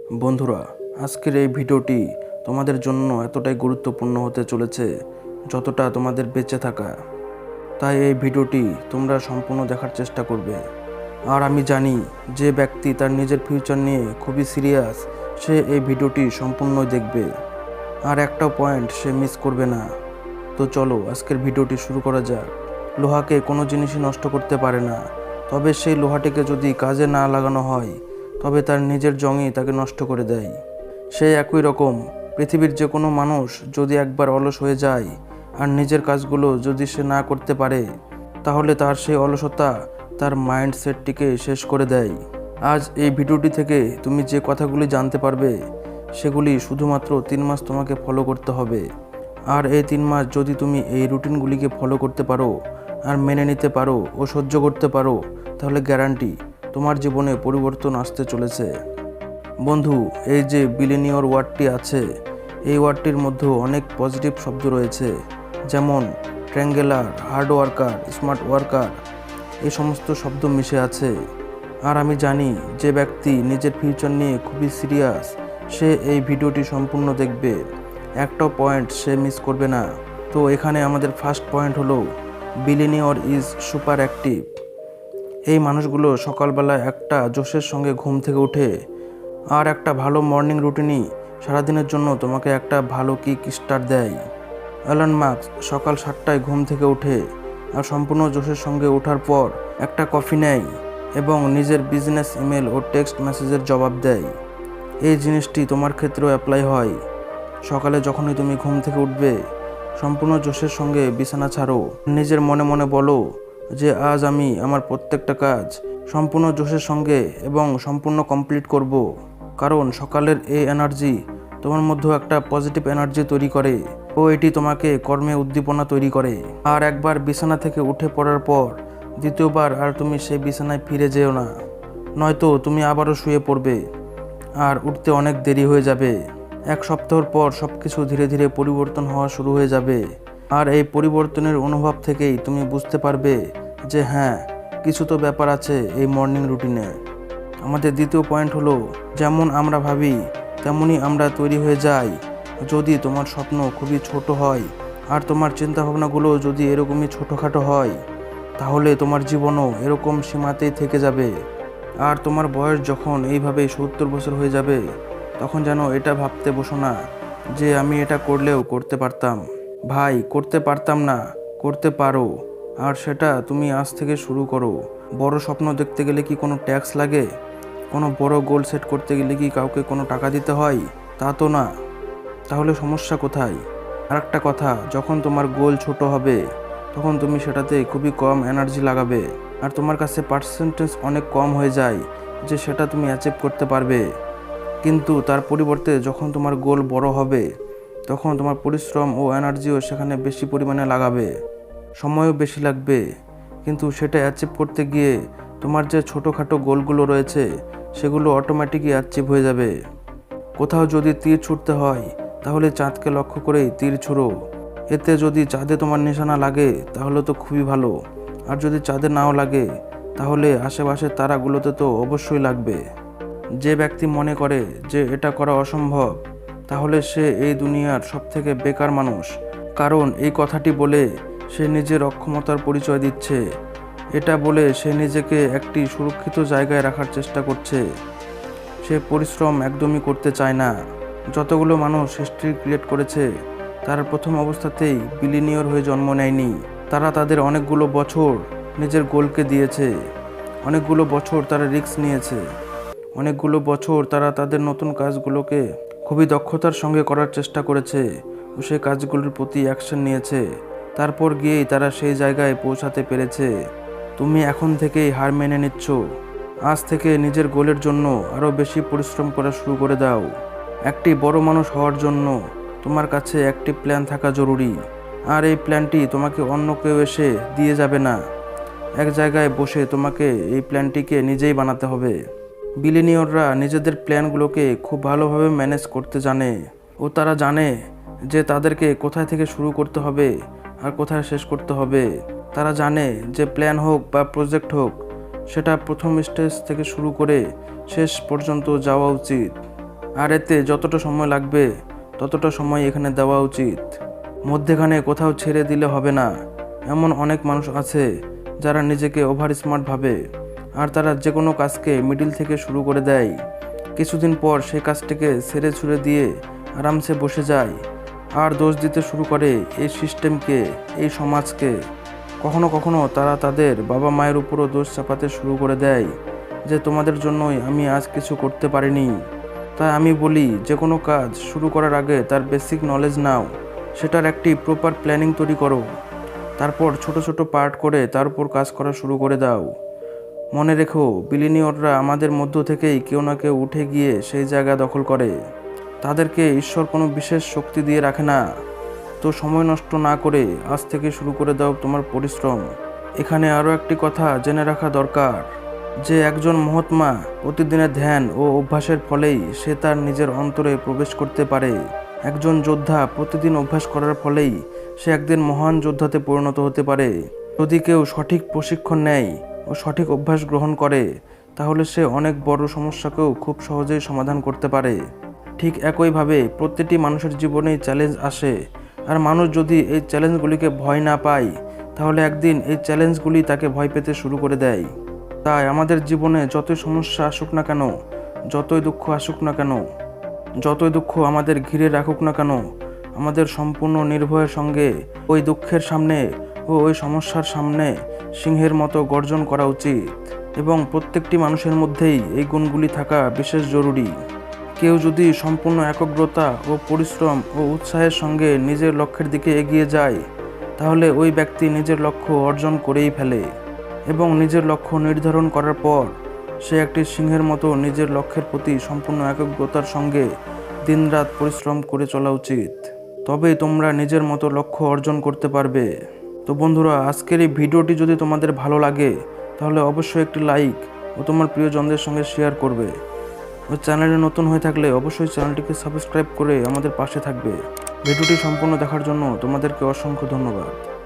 বন্ধুরা, আজকের এই ভিডিওটি তোমাদের জন্য এতটাই গুরুত্বপূর্ণ হতে চলেছে যতটা তোমাদের বেঁচে থাকা। তাই এই ভিডিওটি তোমরা সম্পূর্ণ দেখার চেষ্টা করবে। আর আমি জানি যে ব্যক্তি তার নিজের ফিউচার নিয়ে খুবই সিরিয়াস, সে এই ভিডিওটি সম্পূর্ণ দেখবে আর একটা পয়েন্ট সে মিস করবে না। তো চলো আজকের ভিডিওটি শুরু করা যাক। লোহাকে কোনো জিনিসই নষ্ট করতে পারে না, তবে সেই লোহাটিকে যদি কাজে না লাগানো হয় তবে তার নিজের জংই তাকে নষ্ট করে দেয়। সেই একই রকম পৃথিবীর যে কোনো মানুষ যদি একবার অলস হয়ে যায় আর নিজের কাজগুলো যদি সে না করতে পারে, তাহলে তার সেই অলসতা তার মাইন্ডসেটটিকে শেষ করে দেয়। আজ এই ভিডিওটি থেকে তুমি যে কথাগুলি জানতে পারবে সেগুলি শুধুমাত্র 3 মাস তোমাকে ফলো করতে হবে। আর এই 3 মাস যদি তুমি এই রুটিনগুলিকে ফলো করতে পারো আর মেনে নিতে পারো ও সহ্য করতে পারো, তাহলে গ্যারান্টি তোমার জীবনে পরিবর্তন আসতে চলেছে। বন্ধু, এই যে বিলিনিয়র ওয়ার্ডটি আছে, এই ওয়ার্ডটির মধ্যে অনেক পজিটিভ শব্দ রয়েছে, যেমন ট্র্যাঙ্গেলার, হার্ড ওয়ার্কার, স্মার্ট ওয়ার্কার, এই সমস্ত শব্দ মিশে আছে। আর আমি জানি যে ব্যক্তি নিজের ফিউচার নিয়ে খুবই সিরিয়াস, সে এই ভিডিওটি সম্পূর্ণ দেখবে, একটাও পয়েন্ট সে মিস করবে না। তো এখানে আমাদের ফার্স্ট পয়েন্ট হলো বিলিনিয়র ইজ সুপার অ্যাক্টিভ। এই মানুষগুলো সকালবেলা একটা জোশের সঙ্গে ঘুম থেকে ওঠে, আর একটা ভালো মর্নিং রুটিনই সারাদিনের জন্য তোমাকে একটা ভালো কিক স্টার্ট দেয়। এলন মাস্ক সকাল 7টায় ঘুম থেকে ওঠে আর সম্পূর্ণ জোশের সঙ্গে ওঠার পর একটা কফি নেয় এবং নিজের বিজনেস ইমেল ও টেক্সট মেসেজের জবাব দেয়। এই জিনিসটি তোমার ক্ষেত্রেও অ্যাপ্লাই হয়। সকালে যখনই তুমি ঘুম থেকে উঠবে, সম্পূর্ণ জোশের সঙ্গে বিছানা ছাড়ো, নিজের মনে মনে বলো যে আজ আমি আমার প্রত্যেকটা কাজ সম্পূর্ণ জোশের সঙ্গে এবং সম্পূর্ণ কমপ্লিট করব। কারণ সকালের এই এনার্জি তোমার মধ্যে একটা পজিটিভ এনার্জি তৈরি করে ও এটি তোমাকে কর্মে উদ্দীপনা তৈরি করে। আর একবার বিছানা থেকে উঠে পড়ার পর দ্বিতীয়বার আর তুমি সেই বিছানায় ফিরে যেও না, নয়তো তুমি আবারও শুয়ে পড়বে আর উঠতে অনেক দেরি হয়ে যাবে। 1 সপ্তাহ পর সব কিছু ধীরে ধীরে পরিবর্তন হওয়া শুরু হয়ে যাবে। আর এই পরিবর্তনের অনুভব থেকেই তুমি বুঝতে পারবে যে হ্যাঁ, কিছু তো ব্যাপার আছে এই মর্নিং রুটিনে। আমাদের দ্বিতীয় পয়েন্ট হলো, যেমন আমরা ভাবি তেমনই আমরা তৈরি হয়ে যাই। যদি তোমার স্বপ্ন খুবই ছোট হয় আর তোমার চিন্তাভাবনাগুলো যদি এরকমই ছোটোখাটো হয়, তাহলে তোমার জীবনও এরকম সীমাতেই থেকে যাবে। আর তোমার বয়স যখন এইভাবেই 70 বছর হয়ে যাবে, তখন যেন এটা ভাবতে বসো না যে আমি এটা করলেও করতে পারতাম। ভাই, করতে পারতাম না, করতে পারো। আর সেটা তুমি আজ থেকে শুরু করো। বড় স্বপ্ন দেখতে গেলে কি কোনো ট্যাক্স লাগে? কোনো বড় গোল সেট করতে গেলে কি কাউকে কোনো টাকা দিতে হয়? তা তো না। তাহলে সমস্যা কোথায়? আর একটা কথা, যখন তোমার গোল ছোট হবে তখন তুমি সেটাতে খুবই কম এনার্জি লাগাবে আর তোমার কাছে পার্সেন্টেজ অনেক কম হয়ে যায় যে সেটা তুমি অ্যাচিভ করতে পারবে। কিন্তু তার পরিবর্তে যখন তোমার গোল বড় হবে, তখন তোমার পরিশ্রম ও এনার্জিও সেখানে বেশি পরিমাণে লাগাবে, সময়ও বেশি লাগবে। কিন্তু সেটা অ্যাচিভ করতে গিয়ে তোমার যে ছোটোখাটো গোলগুলো রয়েছে সেগুলো অটোমেটিকই অ্যাচিভ হয়ে যাবে। কোথাও যদি তীর ছুটতে হয় তাহলে চাঁদকে লক্ষ্য করেই তীর ছুঁড়ো। এতে যদি চাঁদে তোমার নিশানা লাগে তাহলে তো খুবই ভালো, আর যদি চাঁদে নাও লাগে তাহলে আশেপাশের তারাগুলোতে তো অবশ্যই লাগবে। যে ব্যক্তি মনে করে যে এটা করা অসম্ভব, তাহলে সে এই দুনিয়ার সবথেকে বেকার মানুষ। কারণ এই কথাটি বলে সে নিজের অক্ষমতার পরিচয় দিচ্ছে। এটা বলে সে নিজেকে একটি সুরক্ষিত জায়গায় রাখার চেষ্টা করছে। সে পরিশ্রম একদমই করতে চায় না। যতগুলো মানুষ হিস্ট্রি ক্রিয়েট করেছে তারা প্রথম অবস্থাতেই বিলিনিয়র হয়ে জন্ম নেয়নি। তারা তাদের অনেকগুলো বছর নিজের গোলকে দিয়েছে, অনেকগুলো বছর তারা রিস্ক নিয়েছে, অনেকগুলো বছর তারা তাদের নতুন কাজগুলোকে খুবই দক্ষতার সঙ্গে করার চেষ্টা করেছে ও সেই কাজগুলোর প্রতি অ্যাকশন নিয়েছে। তারপর গিয়েই তারা সেই জায়গায় পৌঁছাতে পেরেছে। তুমি এখন থেকেই হার মেনে নিচ্ছ। আজ থেকে নিজের গোলের জন্য আরও বেশি পরিশ্রম করা শুরু করে দাও। একটি বড় মানুষ হওয়ার জন্য তোমার কাছে একটি প্ল্যান থাকা জরুরি। আর এই প্ল্যানটি তোমাকে অন্য কেউ এসে দিয়ে যাবে না। এক জায়গায় বসে তোমাকে এই প্ল্যানটিকে নিজেই বানাতে হবে। বিলিনিয়ররা নিজেদের প্ল্যানগুলোকে খুব ভালোভাবে ম্যানেজ করতে জানে ও তারা জানে যে তাদেরকে কোথায় থেকে শুরু করতে হবে আর কোথায় শেষ করতে হবে। তারা জানে যে প্ল্যান হোক বা প্রজেক্ট হোক, সেটা প্রথম স্টেজ থেকে শুরু করে শেষ পর্যন্ত যাওয়া উচিত। আর এতে যতটা সময় লাগবে ততটা সময় এখানে দেওয়া উচিত। মধ্যেখানে কোথাও ছেড়ে দিলে হবে না। এমন অনেক মানুষ আছে যারা নিজেকে ওভার স্মার্ট ভাবে, আর তারা যে কোনো কাজকে মিডিল থেকে শুরু করে দেয়। কিছুদিন পর সেই কাজটিকে ছেড়ে ছুড়ে দিয়ে আরামসে বসে যায় আর দোষ দিতে শুরু করে এই সিস্টেমকে, এই সমাজকে। কখনো কখনো তারা তাদের বাবা মায়ের উপরও দোষ চাপাতে শুরু করে দেয় যে তোমাদের জন্যই আমি আজ কিছু করতে পারিনি। তাই আমি বলি, যে কোনো কাজ শুরু করার আগে তার বেসিক নলেজ নাও, সেটার একটি প্রপার প্ল্যানিং তৈরি করো, তারপর ছোট ছোট পার্ট করে তার উপর কাজ করা শুরু করে দাও। মনে রেখো, বিলিনিয়ররা আমাদের মধ্য থেকেই কেউ না কেউ উঠে গিয়ে সেই জায়গা দখল করে। তাদেরকে ঈশ্বর কোনো বিশেষ শক্তি দিয়ে রাখে না। তো সময় নষ্ট না করে আজ থেকে শুরু করে দাও তোমার পরিশ্রম। এখানে আরও একটি কথা জেনে রাখা দরকার যে একজন মহাত্মা প্রতিদিনের ধ্যান ও অভ্যাসের ফলেই সে তার নিজের অন্তরে প্রবেশ করতে পারে। একজন যোদ্ধা প্রতিদিন অভ্যাস করার ফলেই সে একদিন মহান যোদ্ধাতে পরিণত হতে পারে। যদি কেউ সঠিক প্রশিক্ষণ নেয় ও সঠিক অভ্যাস গ্রহণ করে, তাহলে সে অনেক বড় সমস্যাকেও খুব সহজেই সমাধান করতে পারে। ঠিক একইভাবে প্রতিটি মানুষের জীবনেই চ্যালেঞ্জ আসে, আর মানুষ যদি এই চ্যালেঞ্জগুলিকে ভয় না পায়, তাহলে একদিন এই চ্যালেঞ্জগুলি তাকে ভয় পেতে শুরু করে দেয়। তাই আমাদের জীবনে যতই সমস্যা আসুক না কেন, যতই দুঃখ আসুক না কেন, যতই দুঃখ আমাদের ঘিরে রাখুক না কেন, আমাদের সম্পূর্ণ নির্ভয়ের সঙ্গে ওই দুঃখের সামনে ও ওই সমস্যার সামনে সিংহের মতো গর্জন করা উচিত। এবং প্রত্যেকটি মানুষের মধ্যেই এই গুণগুলি থাকা বিশেষ জরুরি। কেউ যদি সম্পূর্ণ একাগ্রতা ও পরিশ্রম ও উৎসাহের সঙ্গে নিজের লক্ষ্যের দিকে এগিয়ে যায়, তাহলে ওই ব্যক্তি নিজের লক্ষ্য অর্জন করেই ফেলে। এবং নিজের লক্ষ্য নির্ধারণ করার পর সে একটি সিংহের মতো নিজের লক্ষ্যের প্রতি সম্পূর্ণ একাগ্রতার সঙ্গে দিনরাত পরিশ্রম করে চলা উচিত। তবেই তোমরা নিজের মতো লক্ষ্য অর্জন করতে পারবে। তো বন্ধুরা, আজকের এই ভিডিওটি যদি তোমাদের ভালো লাগে, তাহলে অবশ্যই একটি লাইক ও তোমার প্রিয়জনদের সঙ্গে শেয়ার করবে। ও চ্যানেলে নতুন হয়ে থাকলে অবশ্যই চ্যানেলটিকে সাবস্ক্রাইব করে আমাদের পাশে থাকবে। ভিডিওটি সম্পূর্ণ দেখার জন্য তোমাদেরকে অসংখ্য ধন্যবাদ।